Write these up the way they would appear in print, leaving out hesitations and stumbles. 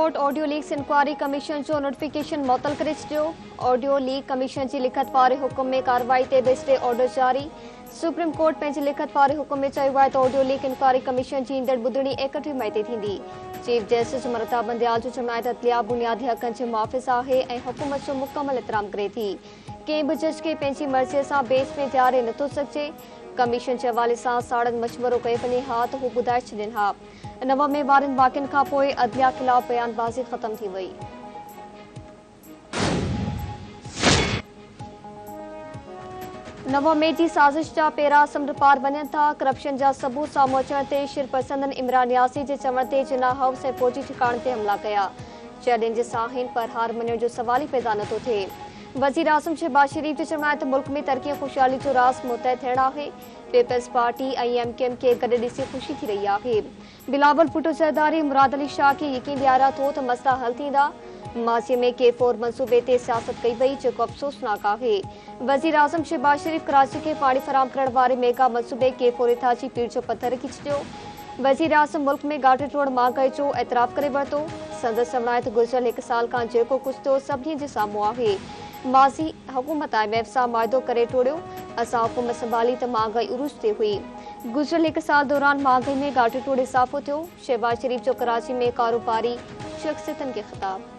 Court audio leaks inquiry commission जो notification मुअत्तल करे छॾियो। ऑडियो लीक कमीशन जी लिखत पारे हुकुम में कार्रवाई ते स्टे ऑर्डर जारी। सुप्रीम कोर्ट पंहिंजे लिखत पारे हुकुम में चयो आहे त ऑडियो लीक इंक्वायरी कमीशन जी ईंदड़ ॿुधणी 31 मई ते थींदी। चीफ जस्टिस ममता बंदयाल जो चवणु आहे त इत्तला बुनियादी हक़नि जे मुहाफ़िज़ आहे ऐं हुकूमत जो मुकमल एतिराम करे थी। कंहिं बि जज खे पंहिंजी मर्ज़ीअ सां बेस में ॾियारे नथो सघिजे। कमीशन जे हवाले सां साड़नि मशवरो कयो वञे हा त हू ॿुधाए छॾनि हा। 9 में वारनि वाक़िअनि खां पोइ अदलिया ख़िलाफ़ बयानबाज़ी ख़त्म थी वई। नव में जी साज़िश जा पेरा समुंड पार वञनि था। करप्शन जा सबूत साम्हूं अचण ते शिरपसंदनि इमरान यासी जे चवण ते जिना हाउस ऐं फौजी ठिकाणे ते हमला कया। चैलेंजिस आहिनि पर हार मञण जो सवाल ई पैदा नथो थिए। वज़ीर आज़म शहबाज शरीफ जो चवणु आहे त मुल्क में तरक़ी ऐं ख़ुशहाली जो राज़ मुतय थियणु आहे। पीपल्स पार्टी ऐं एमकेएम खे गॾु ॾिसी ख़ुशी थी रही आहे। बिलावल भुट्टो ज़रदारी मुराद अली शाह खे यकीन ॾियारिया थो त मसइला हल थींदा। माज़ीअ में K4 मंसूबे ते सियासत कई वई जेको अफ़सोसनाक आहे। वज़ीर आज़म शहबाज शरीफ कराची खे पाणी फराहम करण वारे मेगा मंसूबे K4 इथाची पीर जो पत्थर रखी छॾियो। वज़ीर आज़म मुल्क में घाटे टोड़ महांगाई जो एतराफ़ करे वरितो। संदसि चवणु आहे त गुज़िरियल 1 साल खां जेको कुझु थियो सभिनी जे साम्हूं आहे। माज़ी हुकूमत IMF सां मुआहिदो करे टोड़ियो। असां हुकूमत संभाली त महांगाई उरूज ते हुई। गुज़िरियल 1 साल दौरान महांगाई में घाटे टोड़ इज़ाफ़ो थियो। शहबाज शरीफ जो कराची में कारोबारी शख़्सियतनि खे ख़िताब।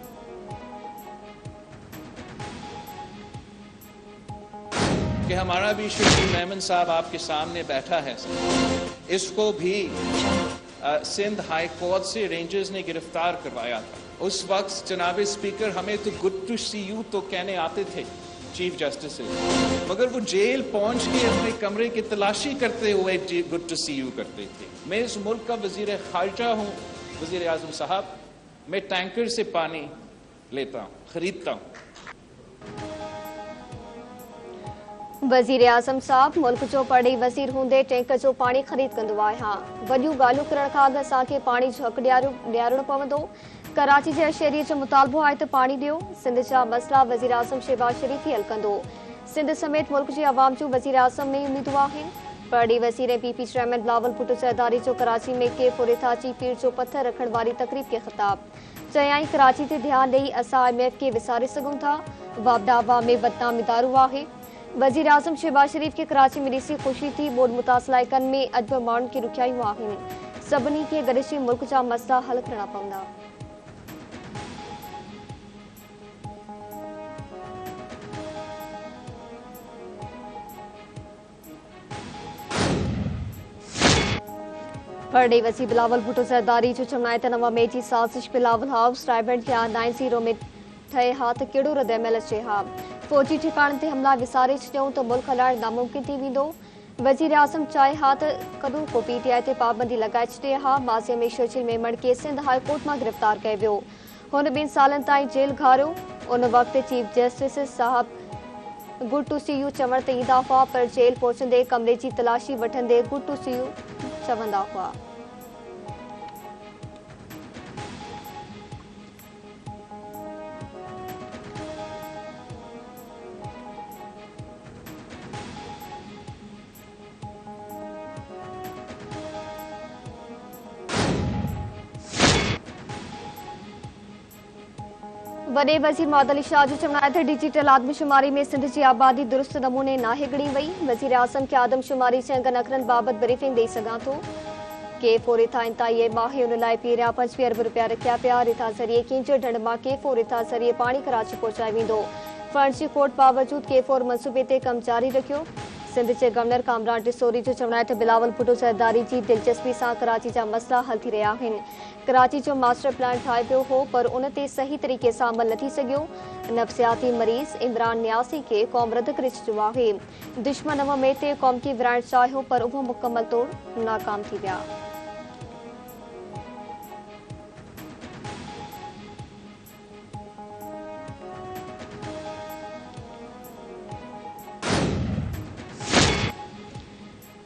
कि हमारा भी शकील मेमन साहब आपके सामने बैठा है, इसको भी सिंध हाई कोर्ट से रेंजर्स ने गिरफ्तार करवाया था। उस वक्त जनाब स्पीकर हमें तो गुड टू सी यू तो कहने आते थे चीफ जस्टिस से, मगर वो जेल पहुंच के अपने कमरे की तलाशी करते हुए गुड टू सी यू करते थे। मैं इस मुल्क का वजीर खारजा हूँ, वजीर आजम साहब, मैं टैंकर से पानी लेता हूँ, खरीदता हूँ। वज़ीर आज़म साहब मुल्क जो पढ़ी वज़ीर हूंदे टैंकर जो पाणी ख़रीद कंदो आहियां। वॾियूं ॻाल्हियूं करण खां अॻु असांखे पाणी जो हक़ ॾियारणो पवंदो। कराची जे शहरीअ जो मुतालबो आहे त पाणी ॾियो। सिंध जा मसइला वज़ीर आज़म शहबाज शरीफ ई हल कंदो। सिंध समेत मुल्क जी आवाम जूं वज़ीर आज़म में उम्मीदूं आहिनि। पढ़ी वज़ीर ऐं PP चेयरमैन बिलावल भुट्टो ज़रदारी जो कराची में K4 इथाची पीर जो पत्थर रखण वारी तक़रीब खे ख़िताब। चयाईं कराची ते ध्यानु ॾेई असां IMF खे विसारे सघूं था। वाबदा अवाम में बदनामी दारू आहे। वज़ीर आज़म शहबाज शरीफ खे कराची में ॾिसी ख़ुशी थी। ॿोॾ मुतासिला इलाइक़नि में अॼु बि माण्हुनि खे ॾुखियायूं आहिनि। सभिनी खे गॾिजी मुल्क जा मसइला हल करणा पवंदा। पढ़े वज़ीर बिलावल भुट्टो ज़रदारी जो चवणु आहे त 9 मई जी साज़िश बिलावल हाउस रायबंड या 90 में ठहे हा त कहिड़ो रद्दअमल अचे हा। फौजी ठिकाणनि ते हमला विसारे छॾियऊं त मुल्क हलाइण नामुमकिन थी वेंदो। वज़ीर आज़म चाहे हा त कॾहिं को PTI ते पाबंदी लॻाए छॾे हा। माज़ीअ में शर्जील मेमण खे सिंध हाई कोर्ट मां गिरफ़्तार कयो वियो। हुन 2 सालनि ताईं जेल घारियो। उन वक़्तु चीफ जस्टिस साहब गुड टू सी यू चवण ते ईंदा हुआ पर जेल पहुचंदे कमरे जी तलाशी वठंदे गुड टू सी यू चवंदा हुआ। वॾे वज़ीर मुराद अली शाह जो चवणु आहे त डिजिटल आदमशुमारी में सिंध जी आबादी दुरुस्त नमूने नाहे ॻणी वई। वज़ीर आज़म खे आदमशुमारी चङनि अखरनि बाबति ब्रीफिंग ॾेई सघां थो। K4 इथा इंताई ऐं माहे उन लाइ पहिरियां 25 अरब रुपया रखिया पिया। रिथा ज़रिए किंजर ढंढ मां K4 इथा ज़रिए पाणी कराची पहुचाए वेंदो। फंड जी खोट बावजूद K4 मंसूबे ते कमु जारी रखियो। सिंध जे गवर्नर कामरान टिसोरी जो चवणु आहे त बिलावल भुट्टो ज़रदारी जी दिलचस्पी सां कराची जा मसइला हल थी रहिया आहिनि। कराची जो मास्टर प्लान ठाहे पियो हो पर उन ते सही तरीक़े सां अमल न थी सघियो। नफ़्सियाती मरीज़ इमरान न्यासी खे क़ौम रद्द करे छॾियो आहे। दुश्मन 9 मई ते क़ौम खे विराइण चाहियो पर उहो मुकमल तौर नाकाम थी विया।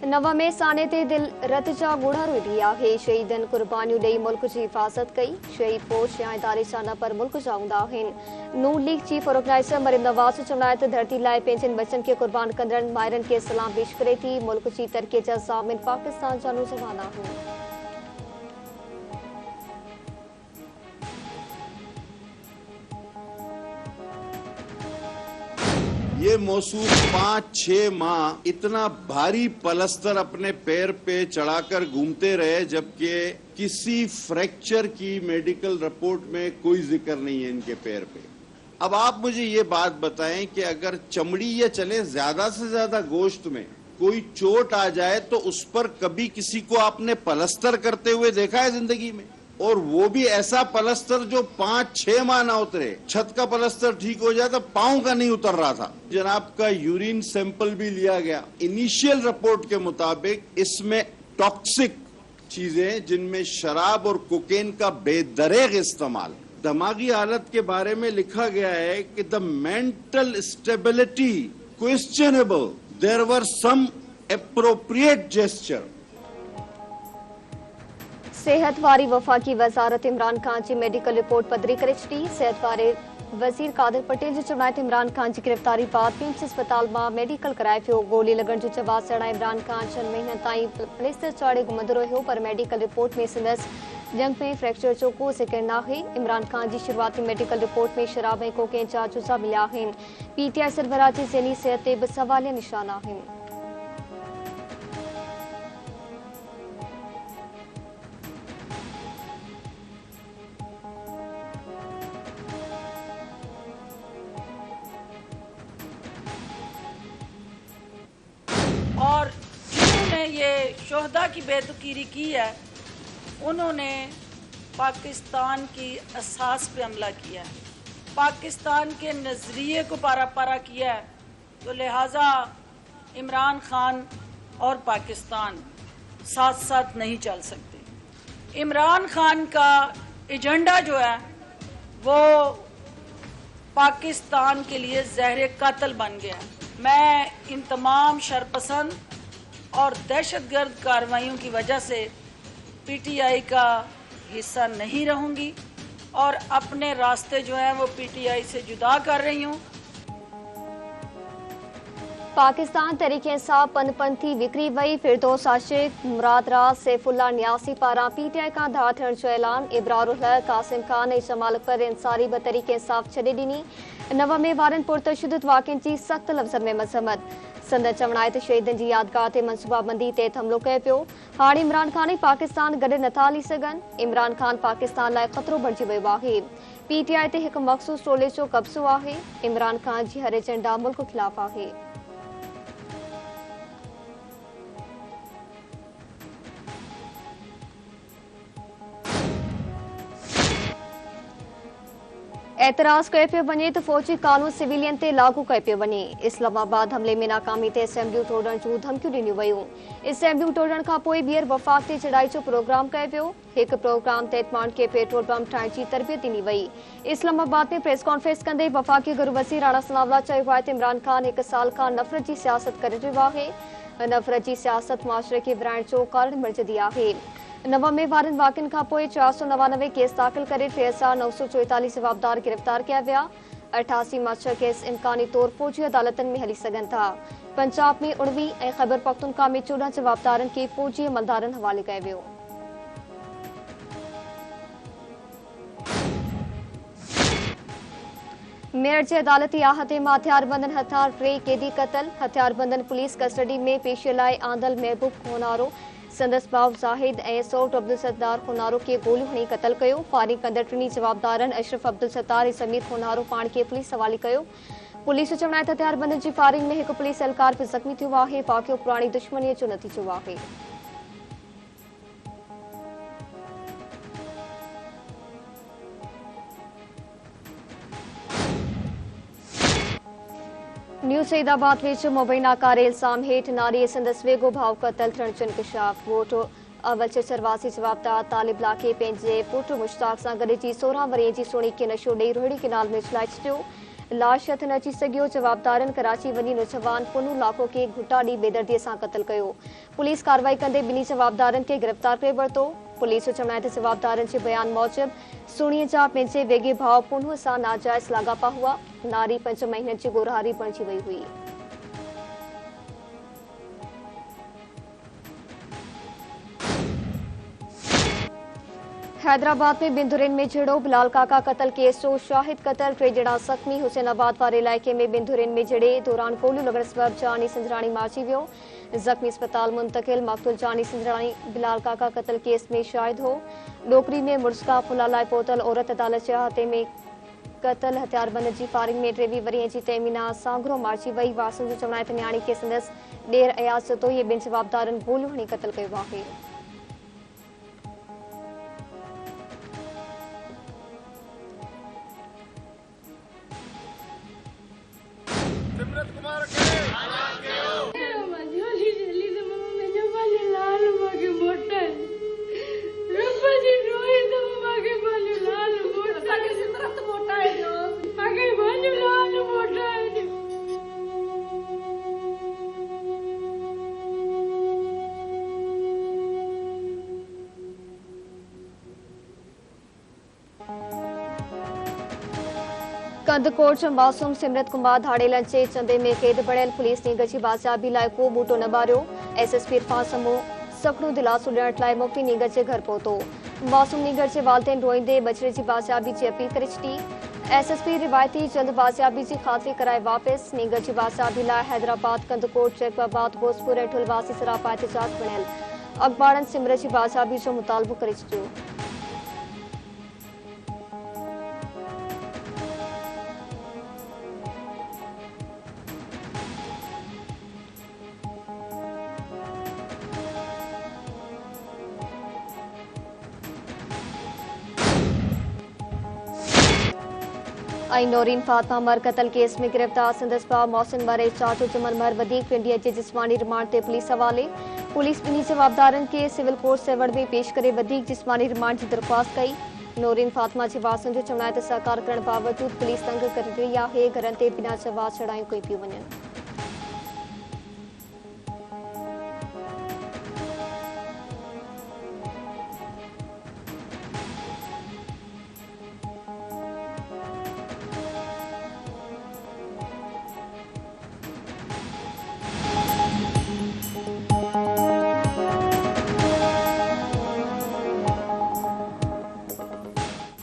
नव में साने ते दिल रत जा ॻोढ़ा रोई रही आहे। शहीदनि क़ुर्बानियूं ॾेई मुल्क जी हिफ़ाज़त कई। शहीद फ़ौज या इदारे जा न पर मुल्क जा हूंदा आहिनि। नून लीग चीफ ऑर्गेनाइज़र मरीम नवाज़ जो चवणु आहे त धरती लाइ पंहिंजनि बचनि खे क़ुर्बान कंदड़ माहिरनि खे सलाम पेश करे थी। मुल्क जी तरक़ीअ जा ज़ामिन पाकिस्तान जा नौजवान आहिनि। ये मौसूफ 5-6 माह इतना भारी पलस्तर अपने पैर पे चढ़ाकर घूमते रहे, जबकि किसी फ्रैक्चर की मेडिकल रिपोर्ट में कोई जिक्र नहीं है इनके पैर पे। अब आप मुझे ये बात बताएं कि अगर चमड़ी या चले ज्यादा से ज्यादा गोश्त में कोई चोट आ जाए तो उस पर कभी किसी को आपने पलस्तर करते हुए देखा है जिंदगी में? और वो भी ऐसा पलस्तर जो 5-6 माह ना उतरे। छत का पलस्तर ठीक हो जाए तो पांव का नहीं उतर रहा था। जनाब का यूरिन सैंपल भी लिया गया। इनिशियल रिपोर्ट के मुताबिक इसमें टॉक्सिक चीजें, जिनमें शराब और कोकेन का बेदरेग इस्तेमाल। दिमागी हालत के बारे में लिखा गया है कि the mental stability questionable, there were some appropriate gesture. सेहत वारी वफाकी वजारत इमरान खान जी मेडिकल रिपोर्ट पदरी करे छॾी। सेहत वारे वज़ीर कादिर पटेल जो चवण आहे त इमरान खान जी गिरफ़्तारी बाद पिंच अस्पताल मां मेडिकल कराए पियो। गोली लॻण जो जवाब सां इमरान खान 6 महीननि ताईं प्लेस्टर चाढ़े घुमंदो रहियो, पर मेडिकल रिपोर्ट में संदसि जंग में फ्रैक्चर जो को ज़िक्र नाहे। इमरान खान जी शुरूआती मेडिकल रिपोर्ट में शराब ऐं कोकेन जा जुज़ा मिलिया आहिनि। PTI सरबराह जी ज़हनी सिहत ते बि सवालिया निशान आहिनि। और जिन्होंने ये शोहदा की बेदुकीरी की है, उन्होंने पाकिस्तान की असास पे हमला किया है, पाकिस्तान के नज़रिए को पारा पारा किया है। तो लिहाजा इमरान खान और पाकिस्तान साथ साथ नहीं चल सकते। इमरान खान का एजेंडा जो है वो पाकिस्तान के लिए जहर कातल बन गया है। मैं इन तमाम शरपसंद और दहशतगर्द कार्रवाइयों की वजह से PTI का हिस्सा नहीं रहूंगी और अपने रास्ते जो हैं वो PTI से जुदा कर रही हूँ। पाकिस्तान तरीक़े इंसाफ पंथी विकिरी वई। फिरदौस आशिक, मुराद राज, सैफुल्ला नियासी पारां PTI का धार थियण जो ऐलान। इब्रारुल हक, कासिम खान ऐं जमाल अकबर अंसारी बि तरीक़े इंसाफ छॾे ॾिनी। 90 वारनि पुरतशुदत वाक़िअनि जी सख़्त लफ़्ज़नि में मज़म्मत। संदन चवण आहे त शहीदनि जी यादगार ते मनसूबाबंदी ते हमलो कयो पियो। हाणे इमरान खान ऐं पाकिस्तान गॾु नथा हली सघनि। इमरान खान पाकिस्तान लाइ ख़तरो बणिजी वियो आहे। PTI ते हिकु मख़सूस टोले जो कब्ज़ो आहे। इमरान खान जी हर एजेंडा मुल्क ख़िलाफ़ आहे। एतराज़ कयो पियो वञे त फ़ौजी कानून सिविलियन ते लागू कयो पियो वञे। इस्लामाबाद हमले में नाकामी ते असेंबलियूं तोड़ण जूं धमकियूं ॾिनियूं वयूं। असेंबलियूं तोड़ण खां पोइ ॿीहर वफ़ाक़ ते चढ़ाई जो प्रोग्राम कयो पियो। हिकु प्रोग्राम तहत माण्हुनि खे पेट्रोल बम ठाहिण जी तरबियत ॾिनी वई। इस्लामाबाद में प्रेस कॉन्फ्रेंस कंदे वफ़ाक़ी गुरु वज़ीर राणा सनावला चयो आहे त इमरान खान 1 साल खां नफ़रत जी सियासत करे रहियो आहे। नफ़रत जी सियासत मुआशरे खे विराइण जो कारण बणिजंदी आहे। 90 वारनि वाक़िअनि खां पोइ 499 केस दाख़िल करे 3944 जवाबदार गिरफ़्तार कया विया। 88 मां 6 केस इम्कानी तौर फ़ौजी अदालतनि में हली सघनि था। पंजाब में 19 ऐं ख़ैबर पख्तूनख्वा में 14 जवाबदारनि खे फ़ौजी अमलदारनि हवाले कयो वियो। मेरठ जे अदालती आहते मां हथियारबंदनि हथां 3 कैदी क़तल। हथियारबंदनि पुलिस कस्टडी में पेशीअ लाइ आंदल महबूब खोनारो, संदसि भाउ ज़ाहिद ऐं सौट अब्दुल सत्तार खोनारो खे गोलियूं हणी क़तल कयो। फायरिंग कंदड़ टिनी जवाबदारनि अशरफ अब्दुल सत्तार ऐं समीर खोनारो पाण खे पुलिस हवाले कयो। पुलिस जो चवण आहे त हथियारबंदनि जी फायरिंग में हिकु पुलिस एहलकार बि ज़ख़्मी थियो आहे। वाक़ियो पुराणी दुश्मनीअ जो नतीजो आहे। न्यू सईदाबाद विच मुबैना कारे इल्ज़ाम हेठि नारी संदसि वेगो भाउ क़तल थियण जो इंकशाफ। वोट अवल चरवासी जवाबदार तालिब ला खे पंहिंजे पुट मुश्ताक सां गॾिजी 16 वरीअ जी सोणी खे नशो ॾेई रोहिड़ी किनाल में चलाए छॾियो। लाश हथ न अची सघियो। जवाबदारनि कराची वञी नौजवान पुनू लाको खे घुटा ॾेई बेदर्दीअ सां क़तल कयो। पुलिस कार्रवाई कंदे ॿिन्ही जवाबदारनि खे गिरफ़्तार करे वरितो। पुलिस जो चवण आहे त जवाबदारनि जे बयान मूजिब सोणीअ जा पंहिंजे वेगे भाउ पुनूअ सां नाजाइज़ लाॻापा हुआ। नारी 5 महीननि जी गोरहारी बणिजी वई हुई। हैदराबाद में बिंदुरिन में झड़ो बिलाल काका कत्ल केस जो शाहिद कत्ल टे जड़ा जख्मी हुसैनाबाद वाले इलाके में बिंदुरिन में झड़े दौरान गोलियूं लॻण सबब जानी सिंधराणी मारिजी वियो। जख्मी अस्पताल मुंतकिल मक़तूल जानी सिंधराणी बिलाल काका कत्ल केस में शाहिद हो। डोकरी में मुड़स खां फुला लाइ पोतल औरत अदालत जे हथे में कत्ल हथियारबंद जी फायरिंग में 23 वरीअ जी तैमीना सांगरो मारिजी वई। वासन जो चवण आहे त न्याणी खे संदसि ॾेर अयाज़ सतोई ॿिनि जवाबदारनि गोलियूं हणी क़त्ल कयो आहे। कंदकोट जो मासूम सिमरत कुमार धाड़ेलन जे चंदे में कैद बणियल पुलिस ने गची बाज़ियाबी लाइ को बूटो न बारियो। एसएसपी इरफान समूह सखड़ो दिलासो ॾियण लाइ मुफ्ती नीगर जे घर पहुतो। मासूम नीगर जे वालिदैन रोईंदे बछड़े जी बाज़ियाबी जी अपील करे छॾी। एसएसपी रिवायती जल्द बाज़ियाबी जी ख़ातिरी कराए वापस। नीगर जी बाज़ियाबी लाइ हैदराबाद कंदकोट जैकबाबाद भोजपुर ऐं ठुलवासी सरापा एहतजाज बणियल। अखबारनि सिमरत जी बाज़ियाबी जो मुतालबो करे छॾियो। नौरीन फातिमा मर कत्ल केस में गिरफ्तार संदसि भाउ मोहसिन मरे चाचो जुमन मर वधीक पिंडीअ जे जिस्मानी रिमांड ते पुलिस हवाले। पुलिस ॿिन्ही जवाबदारनि खे सिविल कोर्ट सेवड़ में पेश करे वधीक जिस्मानी रिमांड जी दरख़्वास्त कई। नौरीन फातिमा जे वारसनि जो चवण आहे त सहकार करण बावजूद पुलिस तंग करे रही आहे। घरनि ते बिना जवाब छड़ायूं कई पियूं वञनि।